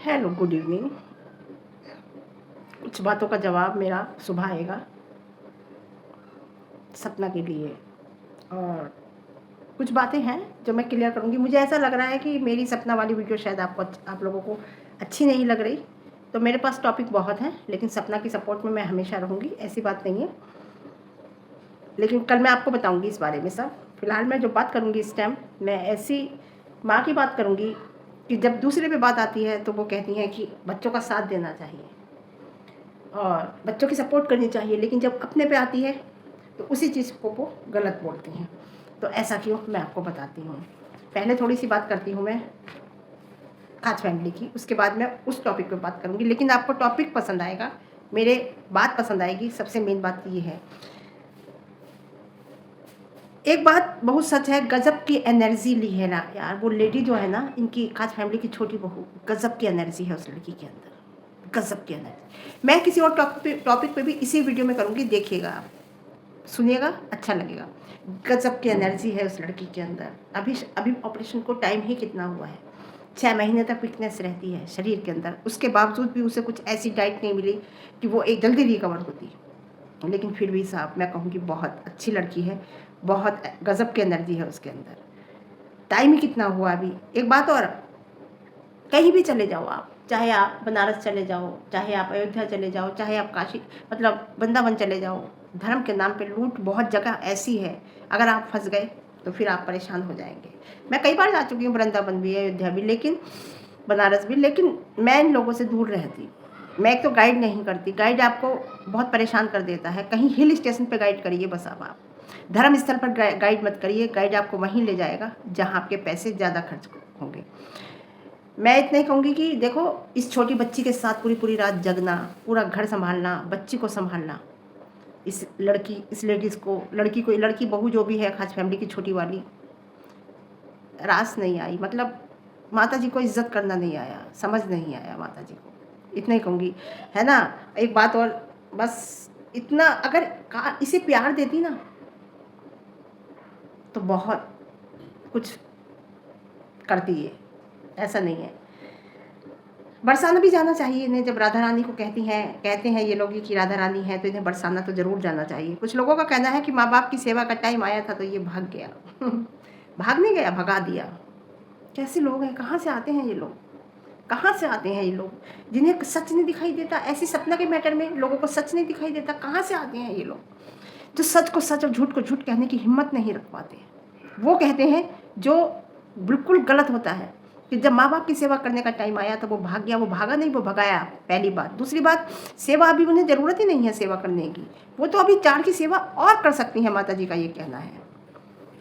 Hello, good evening. कुछ बातों का जवाब मेरा सुबह आएगा सपना के लिए, और कुछ बातें हैं जो मैं क्लियर करूँगी। मुझे ऐसा लग रहा है कि मेरी सपना वाली वीडियो शायद आप लोगों को अच्छी नहीं लग रही, तो मेरे पास टॉपिक बहुत हैं, लेकिन सपना की सपोर्ट में मैं हमेशा रहूँगी, ऐसी बात नहीं है। लेकिन कल मैं आपको बताऊँगी इस बारे में सब। फिलहाल मैं जो बात करूँगी इस टाइम, मैं ऐसी माँ की बात करूँगी कि जब दूसरे पे बात आती है तो वो कहती हैं कि बच्चों का साथ देना चाहिए और बच्चों की सपोर्ट करनी चाहिए, लेकिन जब अपने पे आती है तो उसी चीज़ को वो गलत बोलती हैं। तो ऐसा क्यों, मैं आपको बताती हूँ। पहले थोड़ी सी बात करती हूँ मैं खास फैमिली की, उसके बाद मैं उस टॉपिक पे बात करूँगी। लेकिन आपको टॉपिक पसंद आएगा, मेरे बात पसंद आएगी। सबसे मेन बात ये है, एक बात बहुत सच है, गजब की एनर्जी ली है ना यार वो लेडी जो है ना, इनकी खास फैमिली की छोटी बहू, गजब की एनर्जी है उस लड़की के अंदर, गजब की एनर्जी। मैं किसी और टॉपिक पे भी इसी वीडियो में करूँगी, देखिएगा आप, सुनिएगा, अच्छा लगेगा। गजब की एनर्जी है उस लड़की के अंदर। अभी ऑपरेशन को टाइम ही कितना हुआ है, 6 महीने तक वीकनेस रहती है शरीर के अंदर, उसके बावजूद भी उसे कुछ ऐसी डाइट नहीं मिली कि वो एक जल्दी रिकवर होती। लेकिन फिर भी साहब मैं कहूँगी बहुत अच्छी लड़की है, बहुत गजब की एनर्जी है उसके अंदर। टाइम ही कितना हुआ अभी। एक बात और, कहीं भी चले जाओ आप, चाहे आप बनारस चले जाओ, चाहे आप अयोध्या चले जाओ, चाहे आप काशी मतलब वृंदावन चले जाओ, धर्म के नाम पे लूट बहुत जगह ऐसी है, अगर आप फंस गए तो फिर आप परेशान हो जाएंगे। मैं कई बार जा चुकी हूँ, वृंदावन भी, अयोध्या भी, लेकिन बनारस भी, लेकिन मैं इन लोगों से दूर रहती। मैं एक तो गाइड नहीं करती, गाइड आपको बहुत परेशान कर देता है। कहीं हिल स्टेशन पे गाइड करिए बस, अब आप धर्म स्थल पर गाइड मत करिए। गाइड आपको वहीं ले जाएगा जहाँ आपके पैसे ज़्यादा खर्च होंगे। मैं इतना ही कहूँगी कि देखो, इस छोटी बच्ची के साथ पूरी पूरी रात जगना, पूरा घर संभालना, बच्ची को संभालना, इस लेडीज़ को, लड़की बहू जो भी है खास फैमिली की छोटी वाली, रास नहीं आई, मतलब माता जी को इज्जत करना नहीं आया, समझ नहीं आया माता जी को, इतना ही कहूँगी, है ना। एक बात और, बस इतना, अगर इसे प्यार देती ना तो बहुत कुछ करती है, ऐसा नहीं है। बरसाना भी जाना चाहिए इन्हें, जब राधा रानी को कहते हैं ये लोग कि राधा रानी है तो इन्हें बरसाना तो ज़रूर जाना चाहिए। कुछ लोगों का कहना है कि माँ बाप की सेवा का टाइम आया था तो ये भाग गया भाग नहीं गया, भगा दिया। कैसे लोग हैं, कहाँ से आते हैं ये लोग, कहाँ से आते हैं ये लोग, जिन्हें सच नहीं दिखाई देता। ऐसी सपना के मैटर में लोगों को सच नहीं दिखाई देता, कहाँ से आते हैं ये लोग, जो सच को सच और झूठ को झूठ कहने की हिम्मत नहीं रख पाते। वो कहते हैं जो बिल्कुल गलत होता है, कि जब माँ बाप की सेवा करने का टाइम आया तो वो भाग गया। वो भागा नहीं, वो भगाया, पहली बात। दूसरी बात, सेवा अभी उन्हें ज़रूरत ही नहीं है सेवा करने की, वो तो अभी 4 की सेवा और कर सकती हैं। माता जी का ये कहना है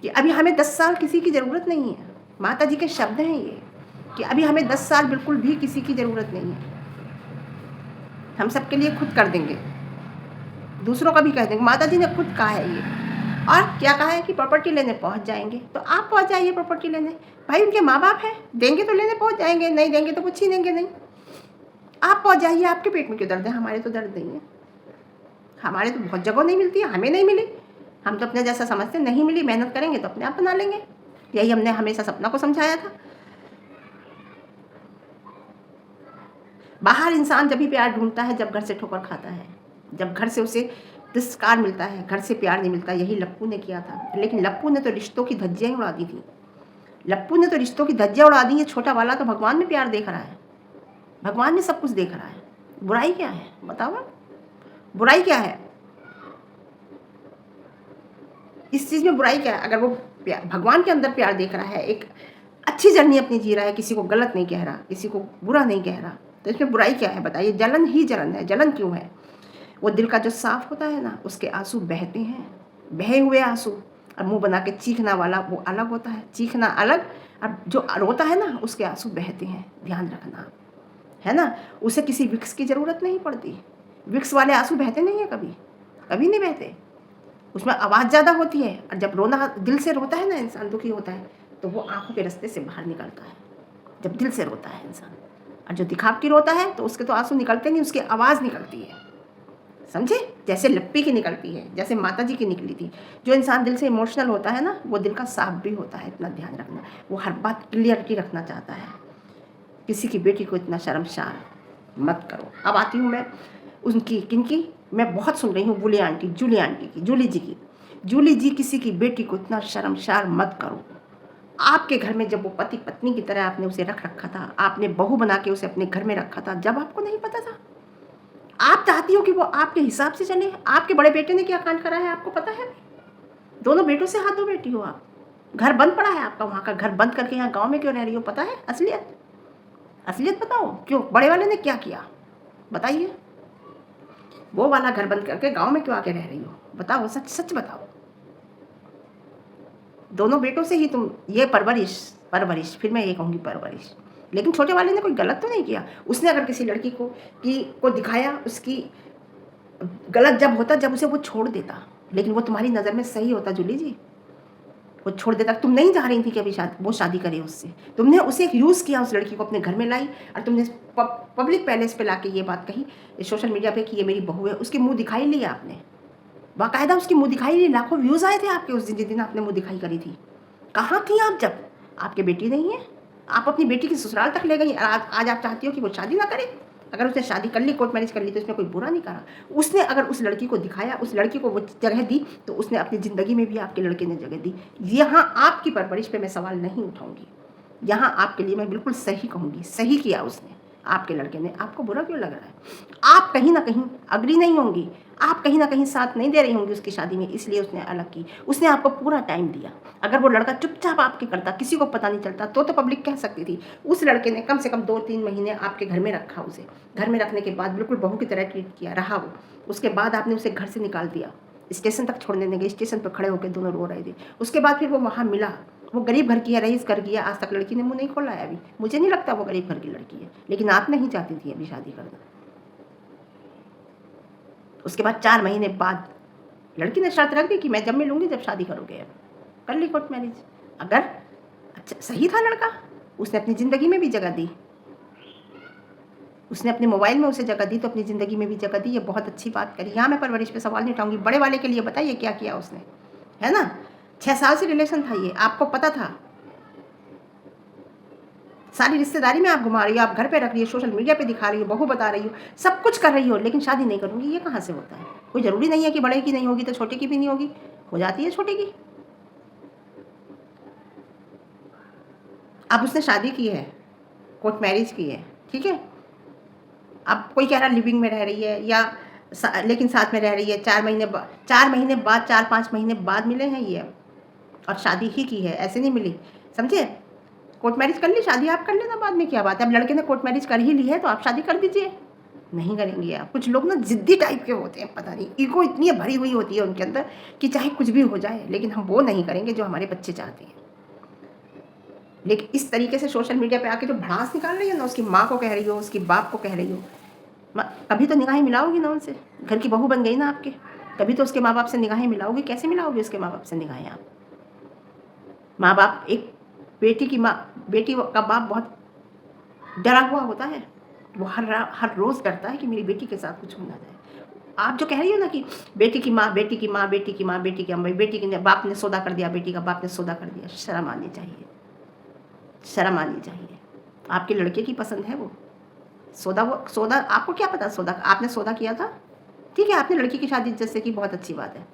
कि अभी हमें 10 साल किसी की ज़रूरत नहीं है। माता जी के शब्द हैं ये, कि अभी हमें 10 साल बिल्कुल भी किसी की ज़रूरत नहीं है, हम सबके लिए खुद कर देंगे, दूसरों का भी कह देंगे। माता जी ने खुद कहा है ये। और क्या कहा है कि प्रॉपर्टी लेने पहुंच जाएंगे, तो आप पहुंच जाइए प्रॉपर्टी लेने। भाई उनके माँ बाप हैं, देंगे तो लेने पहुंच जाएंगे, नहीं देंगे तो कुछ छीनेंगे नहीं। आप पहुंच जाइए, आपके पेट में क्यों दर्द है, हमारे तो दर्द नहीं है। हमारे तो बहुत जगह नहीं मिलती है, हमें नहीं मिली, हम तो अपने जैसा समझते नहीं मिली, मेहनत करेंगे तो अपने आप बना लेंगे। यही हमने हमेशा सपना को समझाया था। बाहर इंसान जब भी प्यार ढूंढता है जब घर से ठोकर खाता है, जब घर से उसे तिरस्कार मिलता है, घर से प्यार नहीं मिलता। यही लप्पू ने किया था, लेकिन लप्पू ने तो रिश्तों की धज्जियाँ उड़ा दी थी। लप्पू ने तो रिश्तों की धज्जियाँ उड़ा दी। ये छोटा वाला तो भगवान में प्यार देख रहा है, भगवान में सब कुछ देख रहा है। बुराई क्या है बताओ, बुराई क्या है इस चीज़ में, बुराई क्या है? अगर वो भगवान के अंदर प्यार देख रहा है, एक अच्छी जर्नी अपनी जी रहा है, किसी को गलत नहीं कह रहा, किसी को बुरा नहीं कह रहा, तो इसमें बुराई क्या है बताइए? जलन ही जलन है। जलन क्यों है? वो दिल का जो साफ होता है ना, उसके आंसू बहते हैं, बहे हुए आंसू। और मुंह बना के चीखना वाला वो अलग होता है, चीखना अलग, और जो रोता है ना उसके आंसू बहते हैं, ध्यान रखना, है ना। उसे किसी विक्स की ज़रूरत नहीं पड़ती, विक्स वाले आंसू बहते नहीं है, कभी कभी नहीं बहते। उसमें आवाज़ ज़्यादा होती है, और जब रोना दिल से रोता है ना इंसान, दुखी होता है, तो वो आंखों के रास्ते से बाहर निकलता है, जब दिल से रोता है इंसान। और जो दिखावटी रोता है तो उसके तो आंसू निकलते नहीं, उसकी आवाज़ निकलती है, समझे? जैसे लप्पी की निकलती है, जैसे माता जी की निकली थी। जो इंसान दिल से इमोशनल होता है ना, वो दिल का साफ भी होता है, इतना ध्यान रखना। वो हर बात क्लियरिटी रखना चाहता है, किसी की बेटी को इतना शर्मसार मत करो। अब आती हूँ मैं उनकी किनकी, मैं बहुत सुन रही हूँ जूली आंटी की, जूली जी की। जूली जी, किसी की बेटी को इतना शर्मसार मत करो। आपके घर में जब वो पति पत्नी की तरह आपने उसे रख रखा था, आपने बहू बना के उसे अपने घर में रखा था, जब आपको नहीं पता था। आप चाहती हो कि वो आपके हिसाब से चले। आपके बड़े बेटे ने क्या कांड करा है आपको पता है? दोनों बेटों से हाथ धो बैठी हो आप। घर बंद पड़ा है आपका, वहाँ का घर बंद करके यहाँ गाँव में क्यों रह रही हो? पता है असलियत बताओ, क्यों? बड़े वाले ने क्या किया बताइए? वो वाला घर बंद करके गाँव में क्यों आके रह रही हो? बताओ, सच सच बताओ। दोनों बेटों से ही तुम ये परवरिश, फिर मैं ये कहूँगी परवरिश। लेकिन छोटे वाले ने कोई गलत तो नहीं किया। उसने अगर किसी लड़की को दिखाया, उसकी गलत जब होता जब उसे वो छोड़ देता, लेकिन वो तुम्हारी नज़र में सही होता जूली जी, वो छोड़ देता। तुम नहीं चाह रही थी कि अभी वो शादी करे उससे। तुमने उसे यूज़ किया, उस लड़की को अपने घर में लाई और तुमने पब्लिक पैलेस पे लाके ये बात कही सोशल मीडिया पे कि ये मेरी बहू है। उसके मुँह दिखाई लिया आपने, बाकायदा उसकी मुँह दिखाई ली। लाखों व्यूज़ आए थे आपके उस दिन, जिस दिन आपने मुँह दिखाई करी थी। कहाँ थी आप जब? आपके बेटी नहीं है, आप अपनी बेटी की ससुराल तक ले गई। आज आप चाहती हो कि वो शादी ना करे। अगर उसने शादी कर ली, कोर्ट मैरिज कर ली, तो इसमें कोई बुरा नहीं करा। उसने अगर उस लड़की को दिखाया, उस लड़की को वो जगह दी, तो उसने अपनी ज़िंदगी में भी आपके लड़के ने जगह दी। यहाँ आपकी परवरिश पे मैं सवाल नहीं उठाऊंगी, यहाँ आपके लिए मैं बिल्कुल सही कहूँगी, सही किया उसने, आपके लड़के ने। आपको बुरा क्यों लग रहा है? आप कहीं ना कहीं अग्री नहीं होंगी, आप कहीं ना कहीं साथ नहीं दे रही होंगी उसकी शादी में, इसलिए उसने अलग की। उसने आपको पूरा टाइम दिया। अगर वो लड़का चुपचाप आपके करता, किसी को पता नहीं चलता, तो पब्लिक कह सकती थी। उस लड़के ने कम से कम 2-3 महीने आपके घर में रखा। उसे घर में रखने के बाद बिल्कुल बहू की तरह ट्रीट किया, रहा वो। उसके बाद आपने उसे घर से निकाल दिया, स्टेशन तक छोड़ने नहीं गए। स्टेशन पर खड़े होकर दोनों रो रहे थे। उसके बाद फिर वो वहाँ मिला। वो गरीब घर की है, रईस घर की है। आज तक लड़की ने मुँह नहीं खोला है अभी। मुझे नहीं लगता वो गरीब घर की लड़की है, लेकिन आप नहीं चाहती थी अभी शादी करना। उसके बाद 4 महीने बाद लड़की ने शर्त रख दी कि मैं जब मिलूंगी जब शादी करोगे। अब कर ली कोर्ट मैरिज। अगर अच्छा सही था लड़का, उसने अपनी ज़िंदगी में भी जगह दी, उसने अपने मोबाइल में उसे जगह दी, तो अपनी ज़िंदगी में भी जगह दी। ये बहुत अच्छी बात करी। यहाँ मैं परवरिश पे सवाल नहीं उठाऊंगी। बड़े वाले के लिए बताइए क्या किया उसने, है ना? 6 साल से रिलेशन था ये, आपको पता था। सारी रिश्तेदारी में आप घुमा रही हो, आप घर पे रख रही हो, सोशल मीडिया पे दिखा रही हो, बहू बता रही हो, सब कुछ कर रही हो, लेकिन शादी नहीं करूँगी। ये कहाँ से होता है? कोई ज़रूरी नहीं है कि बड़े की नहीं होगी तो छोटे की भी नहीं होगी, हो जाती है छोटे की। अब उसने शादी की है, कोर्ट मैरिज की है, ठीक है। अब कोई कह रहा लिविंग में रह रही है या लेकिन साथ में रह रही है। 4 महीने बाद 4-5 महीने बाद मिले हैं ये, और शादी ही की है, ऐसे नहीं मिली, समझे? कोर्ट मैरिज कर ली, शादी आप कर लेना बाद में, क्या बात है? अब लड़के ने कोर्ट मैरिज कर ही ली है तो आप शादी कर दीजिए। नहीं करेंगे आप। कुछ लोग ना ज़िद्दी टाइप के होते हैं, पता नहीं ईगो इतनी भरी हुई होती है उनके अंदर कि चाहे कुछ भी हो जाए, लेकिन हम वो नहीं करेंगे जो हमारे बच्चे चाहते हैं। लेकिन इस तरीके से सोशल मीडिया पे आके जो भड़ास निकाल रही है ना, उसकी माँ को कह रही हो, उसकी बाप को कह रही हो, कभी तो निगाहें मिलाओगी ना उनसे। घर की बहू बन गई ना आपके, कभी तो उसके माँ बाप से निगाहें मिलाओगी। कैसे मिलाओगी उसके माँ बाप से निगाहें आप? माँ बाप, एक बेटी का बाप बहुत डरा हुआ होता है। वो हर रोज़ डरता है कि मेरी बेटी के साथ कुछ हो ना जाए। आप जो कह रही हो ना कि बेटी की माँ, बेटी की माँ, बेटी की माँ, बेटी की अम्मा, बेटी के बाप ने सौदा कर दिया, बेटी का बाप ने सौदा कर दिया। शर्म आनी चाहिए, शर्म आनी चाहिए। आपके लड़के की पसंद है वो सौदा आपको क्या पता? सौदा आपने सौदा किया था, ठीक है, आपने लड़की की शादी इज्जत से की, बहुत अच्छी बात है।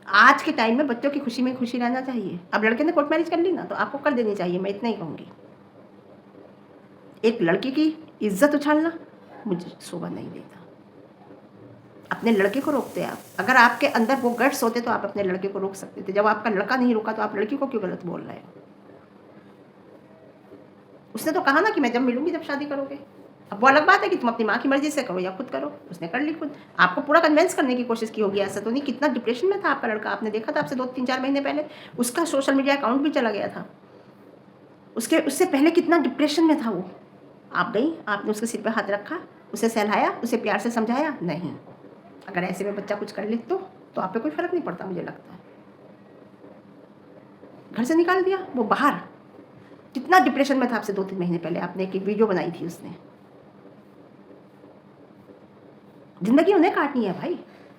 आज के टाइम में बच्चों की खुशी में खुशी रहना चाहिए। अब लड़के ने कोर्ट मैरिज कर ली ना, तो आपको कर देनी चाहिए, मैं इतना ही कहूँगी। एक लड़की की इज्जत उछालना मुझे शोभा नहीं देता। अपने लड़के को रोकते आप। अगर आपके अंदर वो गट्स होते तो आप अपने लड़के को रोक सकते थे। जब आपका लड़का नहीं रुका तो आप लड़की को क्यों गलत बोल रहे हो? उसने तो कहा ना कि मैं जब मिलूंगी जब शादी करोगे। अब वो अलग बात है कि तुम अपनी माँ की मर्जी से करो या खुद करो। उसने कर ली खुद, आपको पूरा कन्विंस करने की कोशिश की होगी। ऐसा तो नहीं, कितना डिप्रेशन में था आपका लड़का। आपने देखा था आपसे 2-3-4 महीने पहले उसका सोशल मीडिया अकाउंट भी चला गया था। उससे पहले कितना डिप्रेशन में था वो। आप गई, आपने उसके सिर पे हाथ रखा, उसे सहलाया, उसे प्यार से समझाया? नहीं। अगर ऐसे में बच्चा कुछ कर ले तो आप पे कोई फ़र्क नहीं पड़ता, मुझे लगता है। घर से निकाल दिया वो बाहर। कितना डिप्रेशन में था आपसे 2-3 महीने पहले। आपने एक वीडियो बनाई थी, उसने। ज़िंदगी उन्हें काटनी है भाई,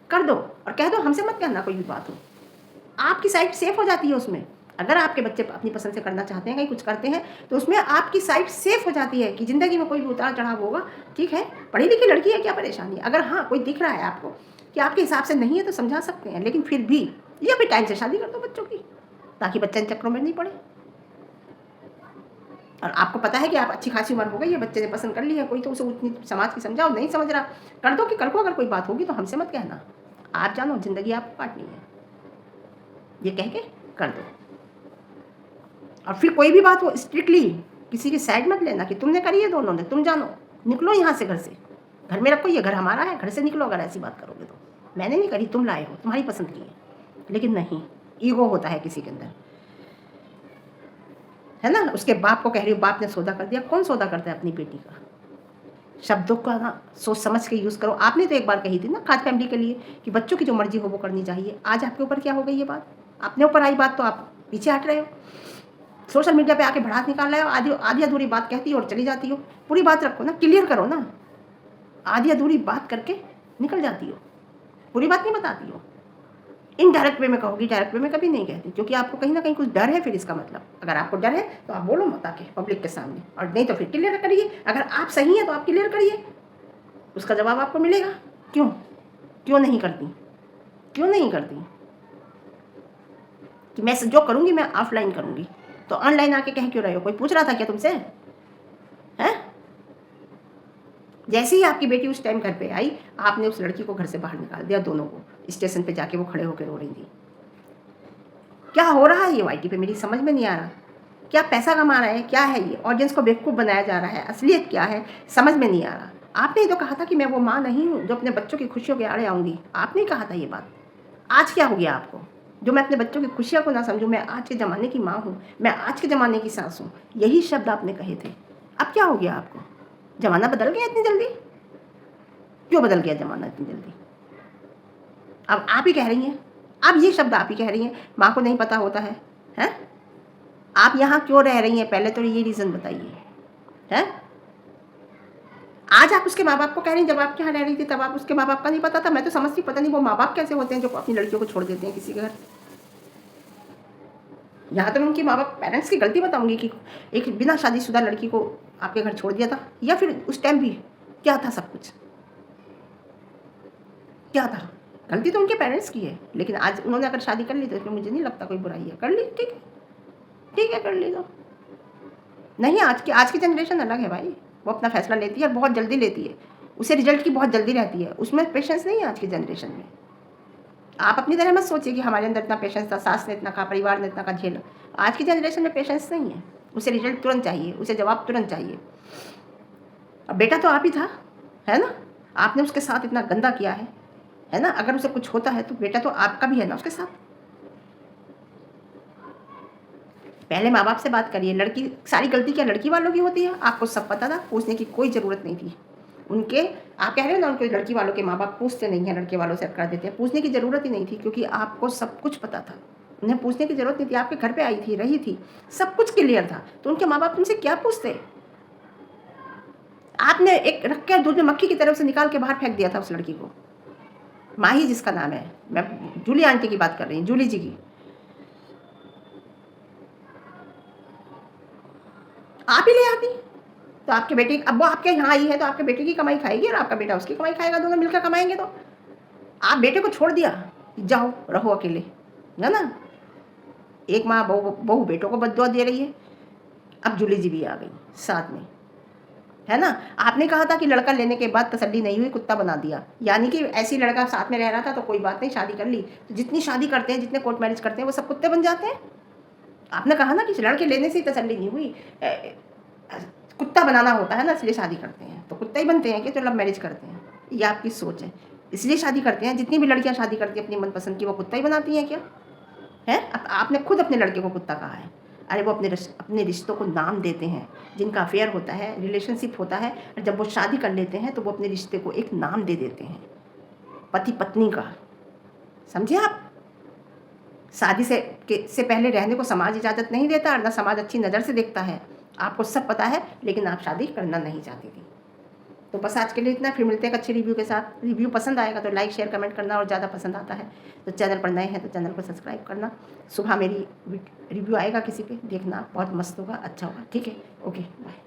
कर दो और कह दो हमसे मत कहना कोई भी बात हो। आपकी साइड सेफ हो जाती है उसमें। अगर आपके बच्चे अपनी पसंद से करना चाहते हैं, कहीं कुछ करते हैं, तो उसमें आपकी साइड सेफ हो जाती है कि ज़िंदगी में कोई भी उतार चढ़ाव होगा, ठीक है, पढ़ी लिखी लड़की है, क्या परेशानी है। अगर हाँ कोई दिख रहा है आपको कि आपके हिसाब से नहीं है तो समझा सकते हैं, लेकिन फिर भी या फिर टाइम से शादी कर दो बच्चों की, ताकि बच्चे इन चक्रों में नहीं पड़े। और आपको पता है कि आप अच्छी खासी उम्र हो गई है, बच्चे ने पसंद कर ली है कोई, तो उसे उतनी समाज की समझाओ, नहीं समझ रहा कर दो कि कल को अगर कोई बात होगी तो हमसे मत कहना, आप जानो ज़िंदगी आपको काटनी है, ये कह के कर दो। और फिर कोई भी बात हो स्ट्रिक्टली किसी की साइड मत लेना कि तुमने करी है, दोनों ने, तुम जानो, निकलो यहाँ से, घर से, घर में रखो, ये घर हमारा है, घर से निकलो अगर ऐसी बात करोगे तो। मैंने नहीं करी, तुम लाए हो, तुम्हारी पसंद की है। लेकिन नहीं, ईगो होता है किसी के अंदर, है ना। उसके बाप को कह रही हो बाप ने सौदा कर दिया, कौन सौदा करता है अपनी बेटी का। शब्दों का ना सोच समझ के यूज़ करो। आपने तो एक बार कही थी ना खास फैमिली के लिए कि बच्चों की जो मर्जी हो वो करनी चाहिए। आज आपके ऊपर क्या हो गई ये बात, अपने ऊपर आई बात तो आप पीछे हट रहे हो, सोशल मीडिया पे आके भड़ास निकाल रहे हो, आधी आधी अधूरी बात कहती हो और चली जाती हो। पूरी बात रखो ना, क्लियर करो ना, आधी अधूरी बात करके निकल जाती हो, पूरी बात नहीं बताती हो। इनडायरेक्ट वे में कहोगी, डायरेक्ट वे में कभी नहीं कहती, क्योंकि आपको कहीं ना कहीं कुछ डर है। फिर इसका मतलब अगर आपको डर है तो आप बोलो मत आके पब्लिक के सामने, और नहीं तो फिर क्लियर करिए। अगर आप सही हैं तो आप क्लियर करिए, उसका जवाब आपको मिलेगा। क्यों क्यों नहीं करती, क्यों नहीं करती कि मैं जो करूँगी मैं ऑफलाइन करूँगी, तो ऑनलाइन आके कह क्यों रहे हो। कोई पूछ रहा था क्या तुमसे, हैं? जैसे ही आपकी बेटी उस टाइम घर पे आई, आपने उस लड़की को घर से बाहर निकाल दिया, दोनों को। स्टेशन पे जाके वो खड़े होकर रो रही थी। क्या हो रहा है ये वाईटी पे, मेरी समझ में नहीं आ रहा। क्या पैसा कमा रहा है, क्या है ये, ऑडियंस को बेवकूफ़ बनाया जा रहा है, असलियत क्या है समझ में नहीं आ रहा। आपने ही तो कहा था कि मैं वो माँ नहीं हूँ जो अपने बच्चों की खुशियों के आड़े आऊँगी। आपने ही कहा था ये बात। आज क्या हो गया आपको, जो मैं अपने बच्चों की खुशियों को ना समझूँ, मैं आज के ज़माने की माँ हूँ, मैं आज के ज़माने की सास हूँ, यही शब्द आपने कहे थे। अब क्या हो गया आपको, ज़माना बदल गया इतनी जल्दी, क्यों बदल गया ज़माना इतनी जल्दी। अब आप ही कह रही हैं, अब ये शब्द आप ही कह रही हैं, माँ को नहीं पता होता है, हैं? आप यहाँ क्यों रह रही हैं, पहले तो ये रीज़न बताइए, हैं? आज आप उसके माँ बाप को कह रही हैं, जब आप यहाँ रह रही थी तब आप उसके माँ बाप का नहीं पता था। मैं तो समझती, पता नहीं वो माँ बाप कैसे होते हैं जो अपनी लड़कियों को छोड़ देते हैं किसी के घर। यहाँ तो मैं उनकी माँ बाप पेरेंट्स की गलती बताऊंगी कि एक बिना शादीशुदा लड़की को आपके घर छोड़ दिया था, या फिर उस टाइम भी क्या था, सब कुछ क्या था। गलती तो उनके पेरेंट्स की है, लेकिन आज उन्होंने अगर शादी कर ली तो इसमें मुझे नहीं लगता कोई बुराई है। कर ली, ठीक है, ठीक है, कर ली तो नहीं। आज की जनरेशन अलग है भाई, वो अपना फैसला लेती है और बहुत जल्दी लेती है, उसे रिजल्ट की बहुत जल्दी रहती है, उसमें पेशेंस नहीं है आज की जनरेशन में। आप अपनी तरह मत सोचिए कि हमारे अंदर इतना पेशेंस था, सास ने इतना कहा, परिवार ने इतना का झेला। आज की जनरेशन में पेशेंस नहीं है, उसे रिजल्ट तुरंत चाहिए, उसे जवाब तुरंत चाहिए। अब बेटा तो आप ही था, है ना, आपने उसके साथ इतना गंदा किया है ना। अगर उसे कुछ होता है तो बेटा तो आपका भी है ना उसके साथ। पहले माँ बाप से बात करिए। लड़की सारी गलती क्या लड़की वालों की होती है, आपको सब पता था, पूछने की कोई ज़रूरत नहीं थी उनके। आप कह रहे हो ना उनके लड़की वालों के माँ बाप पूछते नहीं हैं, लड़के वालों से कर देते हैं, पूछने की ज़रूरत ही नहीं थी, क्योंकि आपको सब कुछ पता था। उन्हें पूछने की ज़रूरत नहीं थी, आपके घर पे आई थी, रही थी, सब कुछ क्लियर था, तो उनके माँ बाप तुमसे क्या पूछते। आपने एक रख के दूध में मक्खी की तरफ से निकाल के बाहर फेंक दिया था उस लड़की को। माही जिसका नाम है, मैं जूली आंटी की बात कर रही हूँ, जूली जी की। आप ही ले आती तो आपके बेटे, अब वो आपके यहाँ आई है तो आपके बेटे की कमाई खाएगी और आपका बेटा उसकी कमाई खाएगा, दोनों मिलकर कमाएंगे। तो आप बेटे को छोड़ दिया, जाओ रहो अकेले, ना। एक माँ बहू बेटों को बद्दुआ दे रही है, अब जूली जी भी आ गई साथ में, है ना। आपने कहा था कि लड़का लेने के बाद तसल्ली नहीं हुई, कुत्ता बना दिया, यानी कि ऐसी लड़का साथ में रह रहा था तो कोई बात नहीं, शादी कर ली। तो जितनी शादी करते हैं, जितने कोर्ट मैरिज करते हैं, वो सब कुत्ते बन जाते हैं। आपने कहा ना कि लड़के लेने से ही तसल्ली नहीं हुई, कुत्ता बनाना होता है ना, इसलिए शादी करते हैं। तो कुत्ता ही बनते हैं कि जो लव मैरिज करते हैं, ये आपकी सोच है, इसलिए शादी करते हैं। जितनी भी लड़कियां शादी करती हैं अपनी मनपसंद की, वो कुत्ता ही बनाती हैं क्या, है। आपने खुद अपने लड़के को कुत्ता कहा है। अरे वो अपने रिश्तों को नाम देते हैं, जिनका अफेयर होता है, रिलेशनशिप होता है, और जब वो शादी कर लेते हैं तो वो अपने रिश्ते को एक नाम दे देते हैं, पति पत्नी का। समझे आप, शादी से पहले रहने को समाज इजाज़त नहीं देता, और ना समाज अच्छी नज़र से देखता है। आपको सब पता है, लेकिन आप शादी करना नहीं चाहती थी। तो बस आज के लिए इतना, फिर मिलते हैं एक अच्छे रिव्यू के साथ। रिव्यू पसंद आएगा तो लाइक शेयर कमेंट करना, और ज़्यादा पसंद आता है तो चैनल पर नए हैं तो चैनल को सब्सक्राइब करना। सुबह मेरी रिव्यू आएगा किसी पे, देखना, बहुत मस्त होगा, अच्छा होगा। ठीक है, ओके बाय।